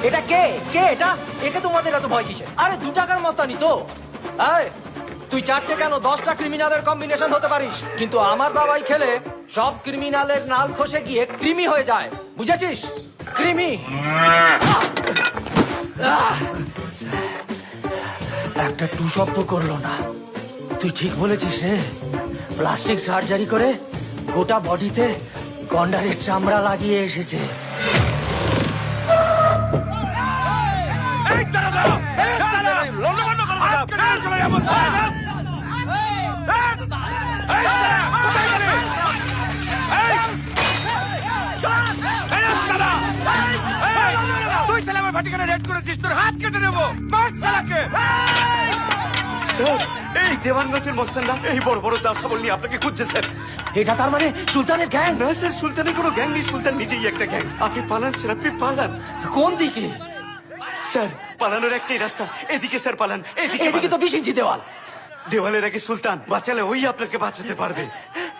এটা কে কে এটা? একে তোমাদের এত ভয় কিসের? আরে 2 টাকার মস্তানি তো। এই, তুই 4টে কেন 10টা ক্রিমিনালের কম্বিনেশন হতে পারিস, কিন্তু আমার দাবাই খেলে সব ক্রিমিনালের নাল খসে গিয়ে ক্রিমি হয়ে যায়, বুঝেছিস? ক্রিমি। একটা টু শব্দ করলো না। তুই ঠিক বলেছিস রে, প্লাস্টিক সার্জারি করে গোটা বডিতে গন্ডারের চামড়া লাগিয়ে এসেছে। এই দেওয়ানগঞ্জের মস্তানরা এই বড় বড় দাসাবল নিয়ে আপনাকে খুঁজছে স্যার। এটা তার মানে সুলতানের গ্যাং? না স্যার, সুলতানের কোনো গ্যাং নেই, সুলতান নিজেই একটা গ্যাং। আপনি পালান স্যার, আপনি পালান। কোন দিকে? স্যার পালানোর একটাই রাস্তা, এদিকে স্যার পালান, এদিকে এদিকে তো 20 ইঞ্চি দেওয়াল। দেওয়ালের আগে সুলতান বাঁচালে ওই আপনাকে বাঁচাতে পারবে।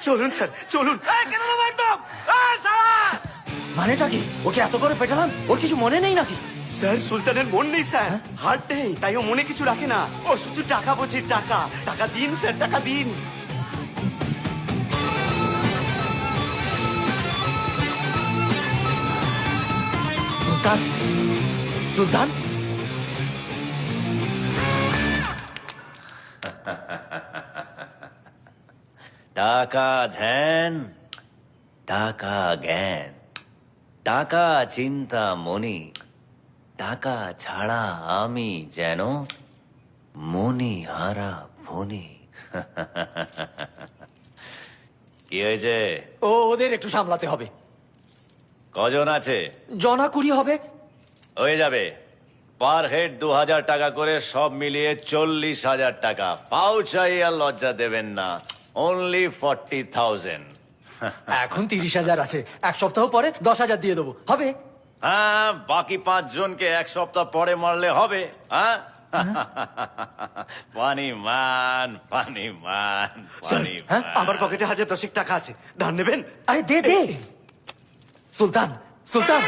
চলুন স্যার চলুন। মানেটা কি? ওকে এত করে পেটালাম, ওর কিছু মনে নেই নাকি? স্যার সুলতানের মন নেই স্যার, হার্ট নেই, তাই ও মনে কিছু রাখে না। ও শুধু টাকা বোঝে, টাকা। টাকা দিন স্যার, টাকা দিন। সুলতান, সুলতান, টাকা ধ্যান, টাকা জ্ঞান, টাকা চিন্তা মনি, টাকা ছাড়া আমি যেন মনি হারা ফনি। কি হয়েছে? ওদের একটু সামলাতে হবে। কজন আছে? জনা 20 হবে। হয়ে যাবে। পার হেড 2000 টাকা করে, সব মিলিয়ে 40,000 টাকা। পাও চাই আর লজ্জা দেবেন না। অনলি 40,000। এখন 30,000 আছে, 1 সপ্তাহ পরে 10,000 দিয়ে দেবো, হবে? হ্যাঁ, বাকি 5 জনকে 1 সপ্তাহ পরে মারলে হবে। হ্যাঁ, পানি মান, পানি মান, স্যার পানি হ্যাঁ, মান। আমার পকেটে 1010 টাকা আছে, ধার নেবেন? আরে দে দে। সুলতান, সুলতান,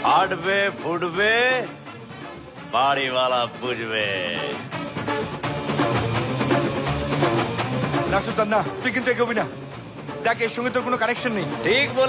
ফাটবে ফুটবে, বাড়িওয়ালা বুঝবে। না সুলতান না, তুই কিন্তু এগোবি না। দেখ এর সঙ্গে তোর কোনো কানেকশন নেই। ঠিক